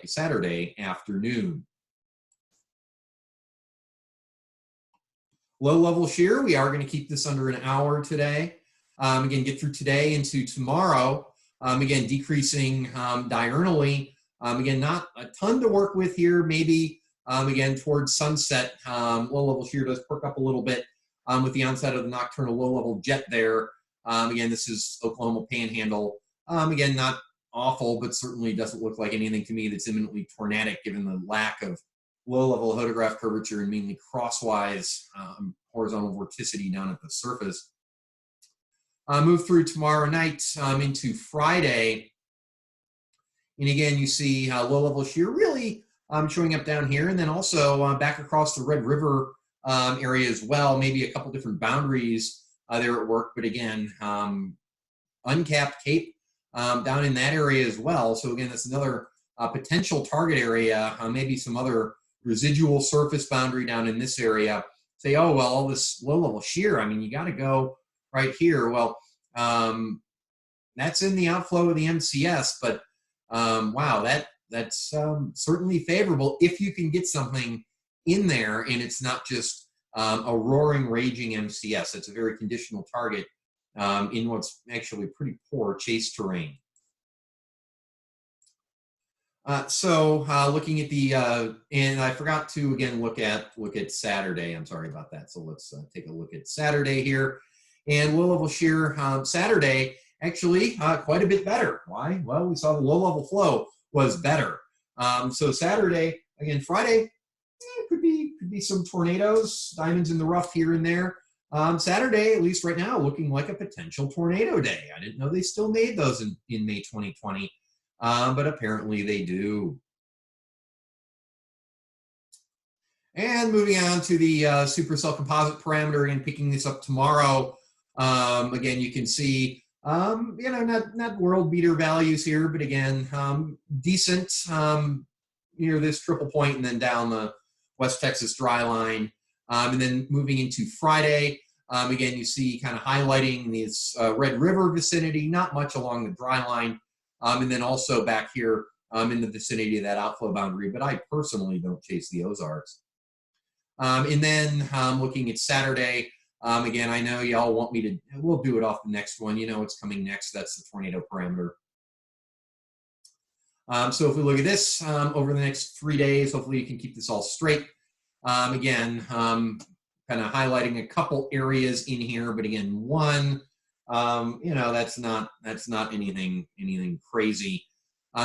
Speaker 1: Saturday afternoon. Low level shear, we are going to keep this under an hour today. Again, get through today into tomorrow. Again, decreasing diurnally. Again, not a ton to work with here. Maybe, again, towards sunset, low level shear does perk up a little bit with the onset of the nocturnal low level jet there. Again, this is Oklahoma Panhandle. Again, not awful, but certainly doesn't look like anything to me that's imminently tornadic given the lack of low-level hodograph curvature and mainly crosswise horizontal vorticity down at the surface. Move through tomorrow night into Friday. And again, you see low-level shear really showing up down here, and then also back across the Red River area as well, maybe a couple different boundaries there at work, but again, uncapped cape down in that area as well. So again, that's another potential target area, maybe some other residual surface boundary down in this area. Say, oh, well, all this low-level shear, I mean, you got to go right here. Well, that's in the outflow of the MCS, but wow, that's certainly favorable if you can get something in there and it's not just a roaring, raging MCS. It's a very conditional target in what's actually pretty poor chase terrain. Looking at the, and I forgot to again look at Saturday. I'm sorry about that. So let's take a look at Saturday here. And low-level shear Saturday, actually quite a bit better. Why? Well, we saw the low-level flow was better. So Saturday, again, Friday, could be some tornadoes, diamonds in the rough here and there. Saturday, at least right now, looking like a potential tornado day. I didn't know they still made those in May 2020, but apparently they do. And moving on to the supercell composite parameter, and picking this up tomorrow. Again, you can see, you know, not world beater values here, but again, decent near this triple point and then down the West Texas dry line. And then moving into Friday, again, you see kind of highlighting this Red River vicinity, not much along the dry line. And then also back here in the vicinity of that outflow boundary, but I personally don't chase the Ozarks. And then looking at Saturday, again, I know y'all want me to, we'll do it off the next one. You know what's coming next. That's the tornado parameter. So if we look at this over the next 3 days, hopefully you can keep this all straight. Again, kind of highlighting a couple areas in here, but again, one, you know, that's not anything crazy.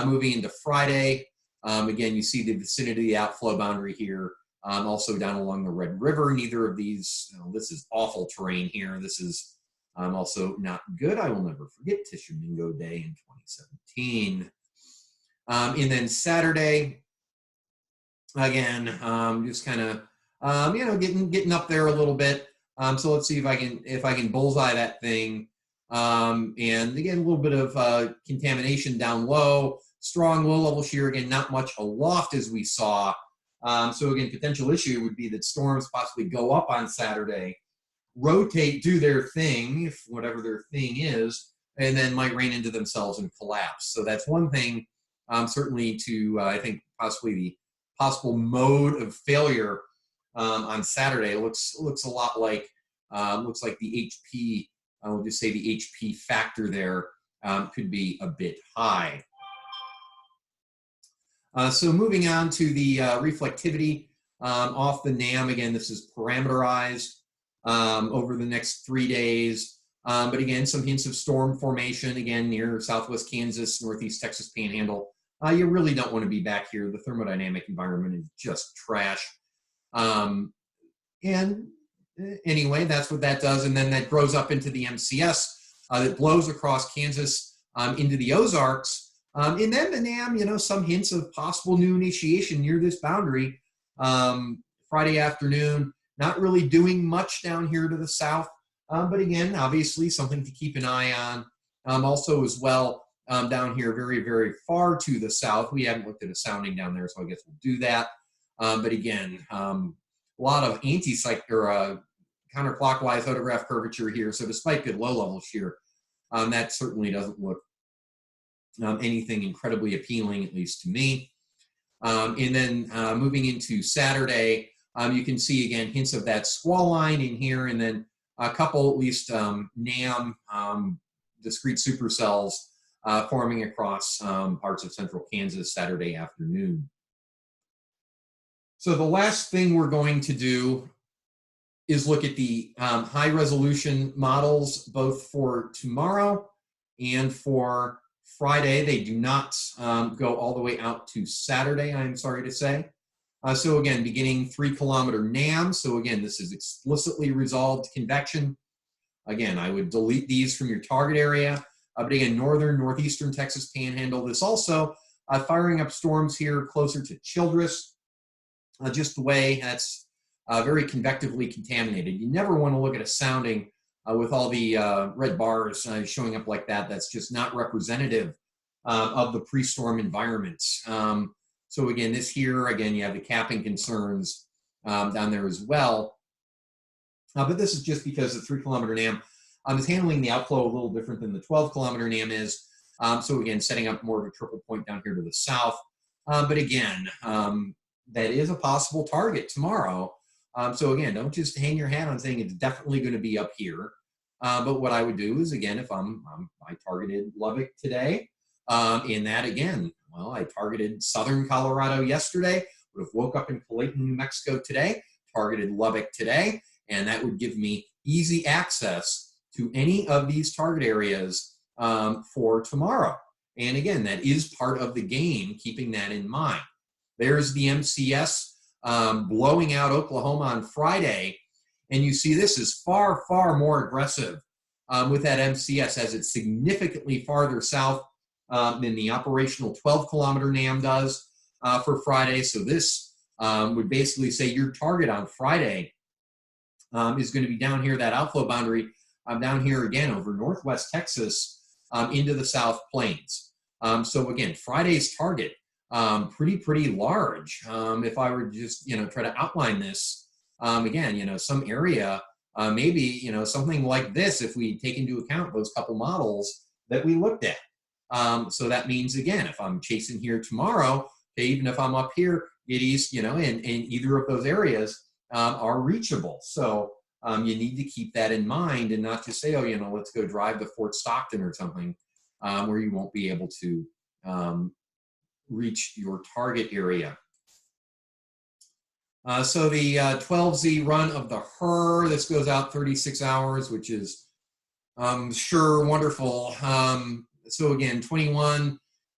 Speaker 1: Moving into Friday, again, you see the vicinity of the outflow boundary here. Also down along the Red River. Neither of these, you know, this is awful terrain here. This is also not good. I will never forget Tishomingo Day in 2017. And then Saturday, again, just kind of, you know, getting up there a little bit. So let's see if I can bullseye that thing. And again, a little bit of contamination down low, strong low-level shear. Again, not much aloft as we saw. So again, potential issue would be that storms possibly go up on Saturday, rotate, do their thing, if whatever their thing is, and then might rain into themselves and collapse. So that's one thing, certainly to, I think, possibly the possible mode of failure on Saturday. It looks a lot like, looks like the HP, we'll just say the HP factor there could be a bit high. So moving on to the reflectivity off the NAM, again, this is parameterized over the next 3 days. But again, some hints of storm formation, again, near southwest Kansas, northeast Texas panhandle. You really don't want to be back here. The thermodynamic environment is just trash. And anyway, that's what that does. And then that grows up into the MCS that blows across Kansas into the Ozarks. And then the NAM, you know, some hints of possible new initiation near this boundary. Friday afternoon, not really doing much down here to the south. But again, obviously something to keep an eye on. Also as well, down here very, very far to the south. We haven't looked at a sounding down there, so I guess we'll do that. But again, a lot of counterclockwise photograph curvature here. So despite good low-level shear, that certainly doesn't look anything incredibly appealing, at least to me. And then moving into Saturday, you can see again hints of that squall line in here, and then a couple at least NAM discrete supercells forming across parts of central Kansas Saturday afternoon. So the last thing we're going to do is look at the high resolution models, both for tomorrow and for Friday. They do not go all the way out to Saturday, I'm sorry to say. So again, beginning 3 kilometer NAM. So again, this is explicitly resolved convection. again, I would delete these from your target area. But again, northern, northeastern Texas Panhandle. This also firing up storms here closer to Childress, just the way that's very convectively contaminated. You never want to look at a sounding with all the red bars showing up like that. That's just not representative of the pre-storm environment. So again, this here, again, you have the capping concerns down there as well. But this is just because the 3-kilometer NAM is handling the outflow a little different than the 12-kilometer NAM is. So again, setting up more of a triple point down here to the south. But again, that is a possible target tomorrow. So again, don't just hang your hat on saying it's definitely going to be up here. But what I would do is, again, if I targeted Lubbock today, in that again, well, I targeted southern Colorado yesterday, would have woke up in Clayton, New Mexico today, targeted Lubbock today, and that would give me easy access to any of these target areas for tomorrow. And again, that is part of the game, keeping that in mind. There's the MCS blowing out Oklahoma on Friday. And you see this is far, far more aggressive with that MCS, as it's significantly farther south than the operational 12-kilometer NAM does for Friday. So this would basically say your target on Friday is going to be down here, that outflow boundary, down here again over northwest Texas into the South Plains. So again, Friday's target, pretty large. If I were to just, try to outline this, again, some area, maybe, something like this, if we take into account those couple models that we looked at. So that means, again, if I'm chasing here tomorrow, okay, even if I'm up here, it is, and either of those areas are reachable. So you need to keep that in mind and not just say, oh, let's go drive to Fort Stockton or something where you won't be able to reach your target area. So the 12Z run of the HER, this goes out 36 hours, which is sure wonderful. So again, 21,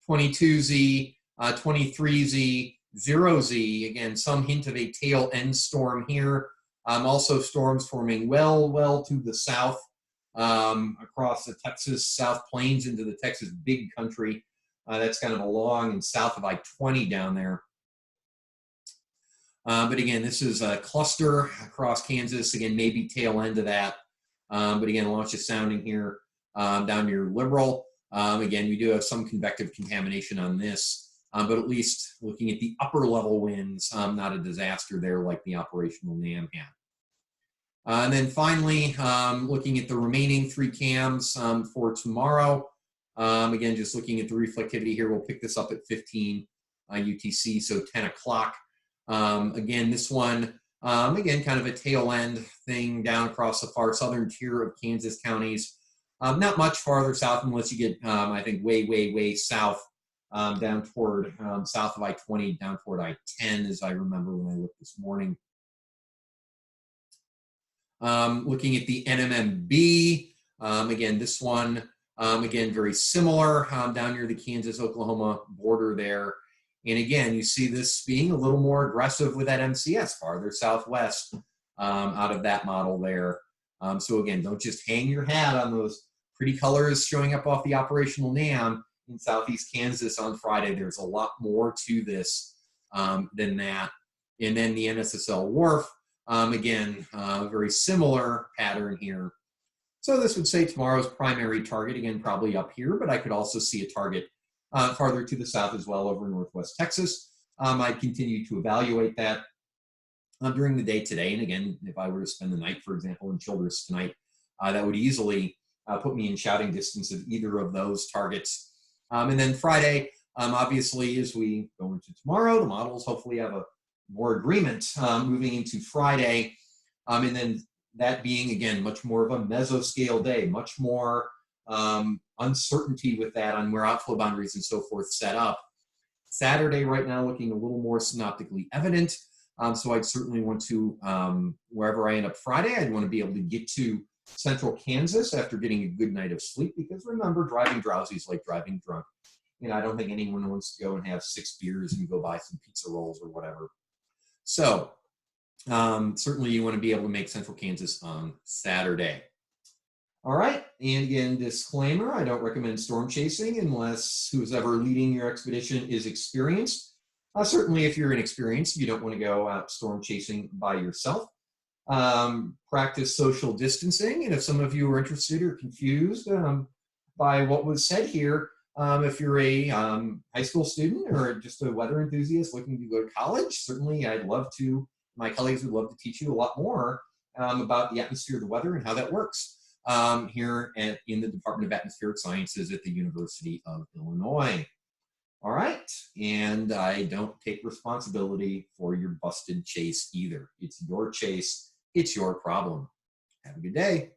Speaker 1: 22Z, 23Z, 0Z, again, some hint of a tail end storm here. Also storms forming well to the south across the Texas South Plains into the Texas Big Country. That's kind of along and south of I-20 down there. But again, this is a cluster across Kansas. Again, maybe tail end of that. But again, launch is sounding here down near Liberal. Again, we do have some convective contamination on this. But at least looking at the upper level winds, not a disaster there like the operational NAM had. And then finally, looking at the remaining 3 cams for tomorrow. Again, just looking at the reflectivity here, we'll pick this up at 15 UTC, so 10 o'clock. Again, this one, again, kind of a tail end thing down across the far southern tier of Kansas counties. Not much farther south unless you get, I think, way south. Down toward south of I-20, down toward I-10, as I remember when I looked this morning. Looking at the NMMB, again, this one, again, very similar down near the Kansas-Oklahoma border there. And again, you see this being a little more aggressive with that MCS, farther southwest out of that model there. So again, don't just hang your hat on those pretty colors showing up off the operational NAM. In southeast Kansas on Friday, there's a lot more to this than that. And then the NSSL Wharf, again, very similar pattern here. So this would say tomorrow's primary target, again, probably up here, but I could also see a target farther to the south as well over northwest Texas. I'd continue to evaluate that during the day today. And again, if I were to spend the night, for example, in Childress tonight, that would easily put me in shouting distance of either of those targets. And then Friday, obviously, as we go into tomorrow, the models hopefully have a more agreement moving into Friday. And then that being, again, much more of a mesoscale day, much more uncertainty with that on where outflow boundaries and so forth set up. Saturday right now looking a little more synoptically evident. So I'd certainly want to, wherever I end up Friday, I'd want to be able to get to central Kansas after getting a good night of sleep, because remember, driving drowsy is like driving drunk. I don't think anyone wants to go and have 6 beers and go buy some pizza rolls or whatever. So certainly you want to be able to make central Kansas on Saturday. All right, and again, disclaimer, I don't recommend storm chasing unless who's ever leading your expedition is experienced. Certainly if you're inexperienced, you don't want to go out storm chasing by yourself. Practice social distancing, and if some of you are interested or confused by what was said here, if you're a high school student or just a weather enthusiast looking to go to college, certainly my colleagues would love to teach you a lot more about the atmosphere, the weather, and how that works in the Department of Atmospheric Sciences at the University of Illinois. All right, and I don't take responsibility for your busted chase either. It's your chase, it's your problem. Have a good day.